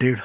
1.5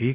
1.90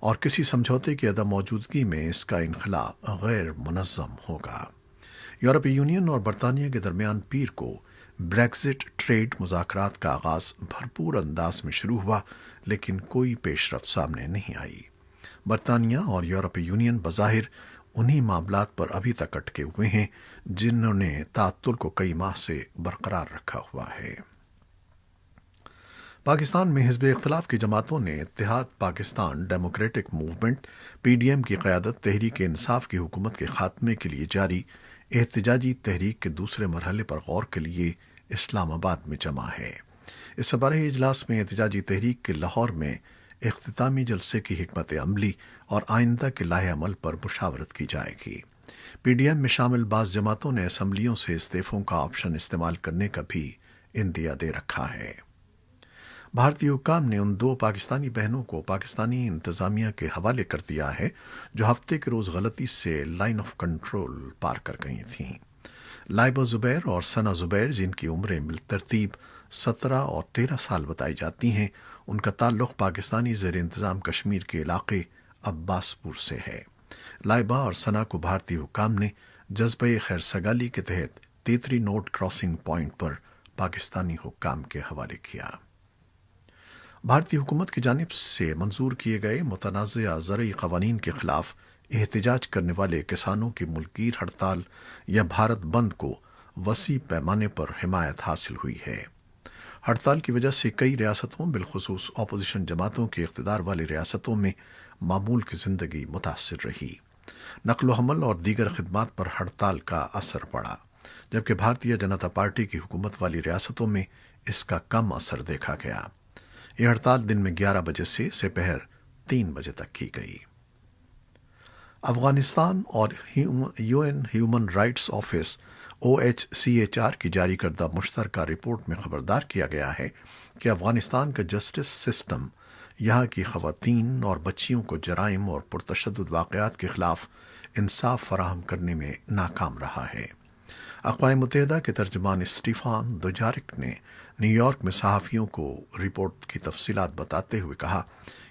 اور کسی سمجھوتے کی عدم موجودگی میں اس کا انخلا غیر منظم ہوگا۔ یورپی یونین اور برطانیہ کے درمیان پیر کو بریگزٹ ٹریڈ مذاکرات کا آغاز بھرپور انداز میں شروع ہوا، لیکن کوئی پیش رفت سامنے نہیں آئی۔ برطانیہ اور یورپی یونین بظاہر انہی معاملات پر ابھی تک اٹکے ہوئے ہیں جنہوں نے تعطل کو کئی ماہ سے برقرار رکھا ہوا ہے۔ پاکستان میں حزب اختلاف کی جماعتوں نے اتحاد Pakistan Democratic Movement P D M کی قیادت تحریک انصاف کی حکومت کے خاتمے کے لیے جاری احتجاجی تحریک کے دوسرے مرحلے پر غور کے لیے اسلام آباد میں جمع ہے۔ اس سے بڑے اجلاس میں احتجاجی تحریک کے لاہور میں اختتامی جلسے کی حکمت عملی اور آئندہ کے لائحہ عمل پر مشاورت کی جائے گی۔ پی ڈی ایم میں شامل بعض جماعتوں نے اسمبلیوں سے استعفوں کا آپشن استعمال کرنے کا بھی عندیہ دے رکھا ہے۔ بھارتی حکام نے ان 2 پاکستانی بہنوں کو پاکستانی انتظامیہ کے حوالے کر دیا ہے جو ہفتے کے روز غلطی سے لائن آف کنٹرول پار کر گئی تھیں۔ لائبہ زبیر اور ثنا زبیر، جن کی عمریں بالترتیب 17 اور 13 سال بتائی جاتی ہیں، ان کا تعلق پاکستانی زیر انتظام کشمیر کے علاقے عباس پور سے ہے۔ لائبہ اور ثنا کو بھارتی حکام نے جذبہ خیر سگالی کے تحت تیتری نوٹ کراسنگ پوائنٹ پر پاکستانی حکام کے حوالے کیا۔ بھارتی حکومت کی جانب سے منظور کیے گئے متنازعہ زرعی قوانین کے خلاف احتجاج کرنے والے کسانوں کی ملکگیر ہڑتال یا بھارت بند کو وسیع پیمانے پر حمایت حاصل ہوئی ہے۔ ہڑتال کی وجہ سے کئی ریاستوں بالخصوص اپوزیشن جماعتوں کے اقتدار والی ریاستوں میں معمول کی زندگی متاثر رہی۔ نقل و حمل اور دیگر خدمات پر ہڑتال کا اثر پڑا، جبکہ بھارتیہ جنتا پارٹی کی حکومت والی ریاستوں میں اس کا کم اثر دیکھا گیا۔ یہ ہڑتال دن میں 11 بجے سے سپہر 3 بجے تک کی گئی۔ افغانستان اور U N human rights office OHCHR کی جاری کردہ مشترکہ رپورٹ میں خبردار کیا گیا ہے کہ افغانستان کا جسٹس سسٹم یہاں کی خواتین اور بچیوں کو جرائم اور پرتشدد واقعات کے خلاف انصاف فراہم کرنے میں ناکام رہا ہے۔ اقوام متحدہ کے ترجمان اسٹیفان دوجارک نے نیو یارک میں صحافیوں کو رپورٹ کی تفصیلات بتاتے ہوئے کہا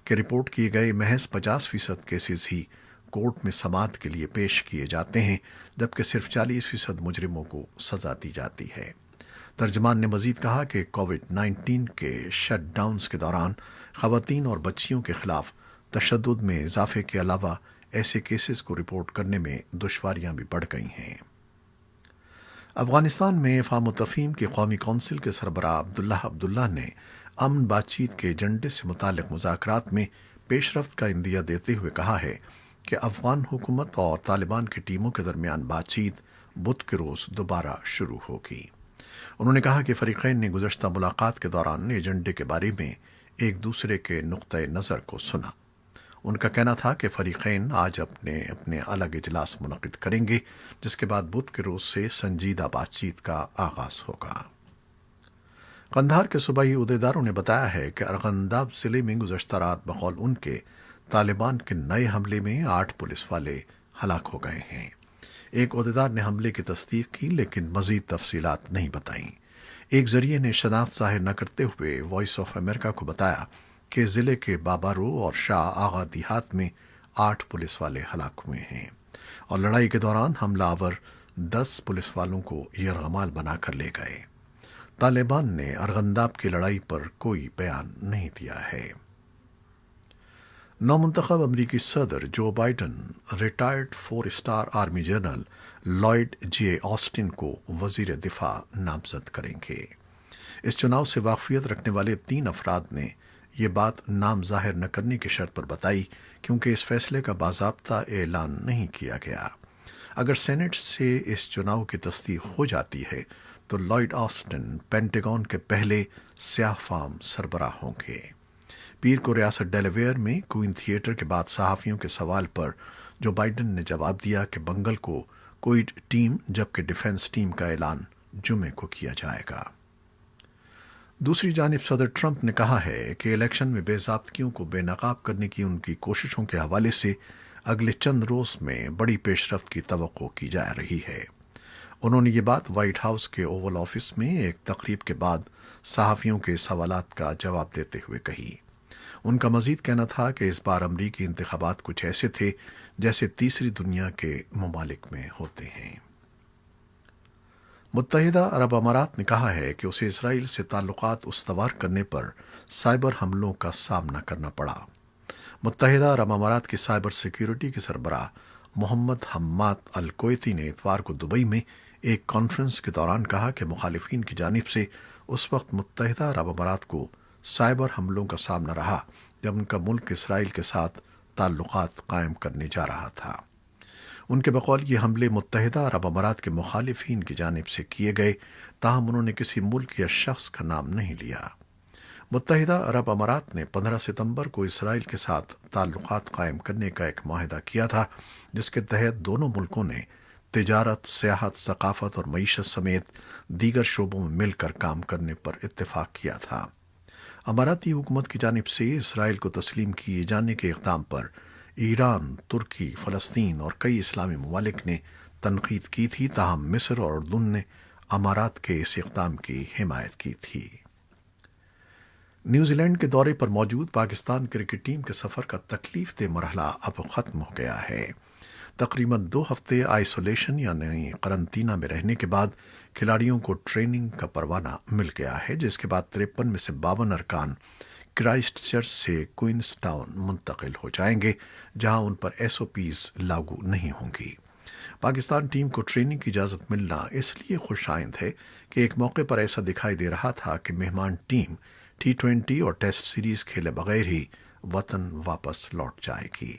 کہ رپورٹ کیے گئے محض 50% کیسز ہی کورٹ میں سماعت کے لیے پیش کیے جاتے ہیں، جبکہ صرف 40% مجرموں کو سزا دی جاتی ہے۔ ترجمان نے مزید کہا کہ کووڈ-19 کے شٹ ڈاؤنز کے دوران خواتین اور بچیوں کے خلاف تشدد میں اضافے کے علاوہ ایسے کیسز کو رپورٹ کرنے میں دشواریاں بھی بڑھ گئی ہیں۔ افغانستان میں افہام و تفہیم کی قومی کونسل کے سربراہ عبداللہ نے امن بات چیت کے ایجنڈے سے متعلق مذاکرات میں پیش رفت کا عندیہ دیتے ہوئے کہا ہے کہ افغان حکومت اور طالبان کی ٹیموں کے درمیان بات چیت بدھ کے روز دوبارہ شروع ہوگی۔ انہوں نے کہا کہ فریقین نے گزشتہ ملاقات کے دوران ایجنڈے کے بارے میں ایک دوسرے کے نقطۂ نظر کو سنا۔ ان کا کہنا تھا کہ فریقین آج اپنے الگ اجلاس منعقد کریں گے، جس کے بعد بدھ کے روز سے سنجیدہ بات چیت کا آغاز ہوگا۔ قندھار کے صوبائی عہدیداروں نے بتایا ہے کہ ارغنداب ضلع میں گزشتہ رات بقول ان کے طالبان کے نئے حملے میں 8 پولیس والے ہلاک ہو گئے ہیں۔ ایک عہدیدار نے حملے کی تصدیق کی لیکن مزید تفصیلات نہیں بتائیں۔ ایک ذریعے نے شناخت ظاہر نہ کرتے ہوئے وائس آف امریکہ کو بتایا کہ ضلع کے بابارو اور شاہ آغا دیہات میں 8 پولیس والے ہلاک ہوئے ہیں اور لڑائی کے دوران حملہ آور 10 پولیس والوں کو یرغمال بنا کر لے گئے۔ طالبان نے ارغنداب کی لڑائی پر کوئی بیان نہیں دیا ہے۔ نومنتخب امریکی صدر Joe Biden retired 4 star army general Lloyd J Austin کو وزیر دفاع نامزد کریں گے۔ اس چناؤ سے واقفیت رکھنے والے 3 افراد نے یہ بات نام ظاہر نہ کرنے کی شرط پر بتائی کیونکہ اس فیصلے کا باضابطہ اعلان نہیں کیا گیا۔ اگر سینٹ سے اس چناؤ کی تصدیق ہو جاتی ہے تو لائیڈ آسٹن پینٹاگون کے پہلے سیاہ فام سربراہ ہوں گے۔ پیر کو ریاست ڈیلاویئر میں کوئن تھیٹر کے بعد صحافیوں کے سوال پر جو بائیڈن نے جواب دیا کہ بنگل کو کوئی ٹیم جبکہ ڈیفنس ٹیم کا اعلان جمعے کو کیا جائے گا۔ دوسری جانب صدر ٹرمپ نے کہا ہے کہ الیکشن میں بے ضابطگیوں کو بے نقاب کرنے کی ان کی کوششوں کے حوالے سے اگلے چند روز میں بڑی پیش رفت کی توقع کی جا رہی ہے۔ انہوں نے یہ بات وائٹ ہاؤس کے اوول آفس میں ایک تقریب کے بعد صحافیوں کے سوالات کا جواب دیتے ہوئے کہی۔ ان کا مزید کہنا تھا کہ اس بار امریکی انتخابات کچھ ایسے تھے جیسے تیسری دنیا کے ممالک میں ہوتے ہیں۔ متحدہ عرب امارات نے کہا ہے کہ اسے اسرائیل سے تعلقات استوار کرنے پر سائبر حملوں کا سامنا کرنا پڑا۔ متحدہ عرب امارات کی سائبر سیکیورٹی کے سربراہ محمد حماد الکویتی نے اتوار کو دبئی میں ایک کانفرنس کے دوران کہا کہ مخالفین کی جانب سے اس وقت متحدہ عرب امارات کو سائبر حملوں کا سامنا رہا جب ان کا ملک اسرائیل کے ساتھ تعلقات قائم کرنے جا رہا تھا۔ ان کے بقول یہ حملے متحدہ عرب امارات کے مخالفین کی جانب سے کیے گئے، تاہم انہوں نے کسی ملک یا شخص کا نام نہیں لیا۔ متحدہ عرب امارات نے 15 ستمبر کو اسرائیل کے ساتھ تعلقات قائم کرنے کا ایک معاہدہ کیا تھا، جس کے تحت دونوں ملکوں نے تجارت، سیاحت، ثقافت اور معیشت سمیت دیگر شعبوں میں مل کر کام کرنے پر اتفاق کیا تھا۔ اماراتی حکومت کی جانب سے اسرائیل کو تسلیم کیے جانے کے اقدام پر ایران، ترکی، فلسطین اور کئی اسلامی ممالک نے تنقید کی تھی، تاہم مصر اور اردن نے امارات کے اس اقدام کی حمایت کی تھی۔ نیوزی لینڈ کے دورے پر موجود پاکستان کرکٹ ٹیم کے سفر کا تکلیف دہ مرحلہ اب ختم ہو گیا ہے۔ تقریباً 2 ہفتے آئسولیشن یعنی قرنطینہ میں رہنے کے بعد کھلاڑیوں کو ٹریننگ کا پروانہ مل گیا ہے، جس کے بعد 53 میں سے 52 ارکان کرائسٹ چرچ سے کوئنز ٹاؤن منتقل ہو جائیں گے، جہاں ان پر ایس او پیز لاگو نہیں ہوں گی۔ پاکستان ٹیم کو ٹریننگ کی اجازت ملنا اس لیے خوش آئند ہے کہ ایک موقع پر ایسا دکھائی دے رہا تھا کہ مہمان ٹیم T20 اور ٹیسٹ سیریز کھیلے بغیر ہی وطن واپس لوٹ جائے گی۔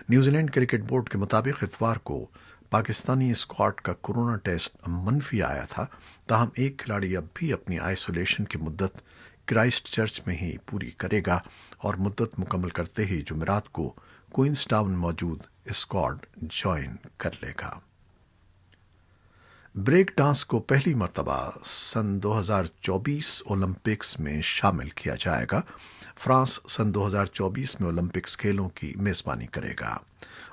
نیوزی لینڈ کرکٹ بورڈ کے مطابق اتوار کو پاکستانی اسکواڈ کا کورونا ٹیسٹ منفی آیا تھا، تاہم ایک کھلاڑی اب بھی اپنی آئسولیشن کی مدت کرائسٹ چرچ میں ہی پوری کرے گا اور مدت مکمل کرتے ہی جمعرات کو کوئنز ٹاؤن موجود اسکواڈ جوائن کر لے گا۔ بریک ڈانس کو پہلی مرتبہ سن 2024 اولمپکس میں شامل کیا جائے گا۔ فرانس سن 2024 میں اولمپکس کھیلوں کی میزبانی کرے گا،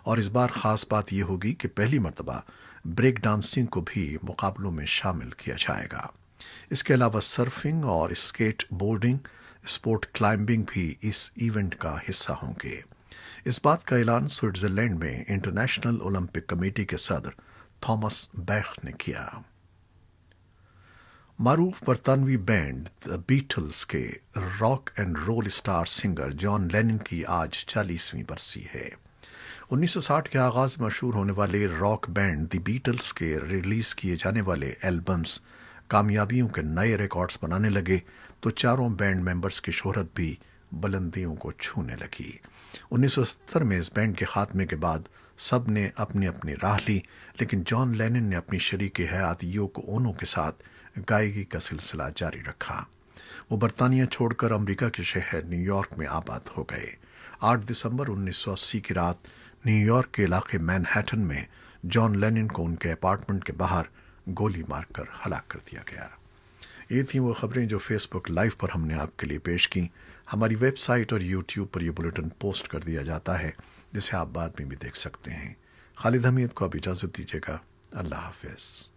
اور اس بار خاص بات یہ ہوگی کہ پہلی مرتبہ بریک ڈانسنگ کو بھی مقابلوں میں شامل کیا جائے گا۔ اس کے علاوہ سرفنگ اور اسکیٹ بورڈنگ، اسپورٹ کلائمبنگ بھی اس ایونٹ کا حصہ ہوں گے۔ اس بات کا اعلان سوئٹزرلینڈ میں انٹرنیشنل اولمپک کمیٹی کے صدر تھامس بیخ نے کیا۔ معروف برطانوی بینڈ دی بیٹلز کے rock and roll star singer John Lennon کی آج 40ویں برسی ہے۔ 1960 کے آغاز میں مشہور ہونے والے راک بینڈ دی بیٹلز کے ریلیز کیے جانے والے البمز کامیابیوں کے نئے ریکارڈز بنانے لگے تو چاروں بینڈ ممبرز کی شہرت بھی بلندیوں کو چھونے لگی۔ 1970 میں اس بینڈ کے خاتمے کے بعد سب نے اپنی اپنی راہ لی، لیکن جان لینن نے اپنی شریک حیات یوکو اونو کے ساتھ گائیکی کا سلسلہ جاری رکھا۔ وہ برطانیہ چھوڑ کر امریکہ کے شہر نیو یارک میں آباد ہو گئے۔ 8 دسمبر 1980 کی رات نیو یارک کے علاقے مینہٹن میں جان لینن کو ان کے اپارٹمنٹ کے باہر گولی مار کر ہلاک کر دیا گیا۔ یہ تھیں وہ خبریں جو فیس بک لائیو پر ہم نے آپ کے لیے پیش کی۔ ہماری ویب سائٹ اور یوٹیوب پر یہ بلیٹن پوسٹ کر دیا جاتا ہے، جسے آپ بعد میں بھی دیکھ سکتے ہیں۔ خالد حمید کو اب اجازت دیجیے گا۔ اللہ حافظ۔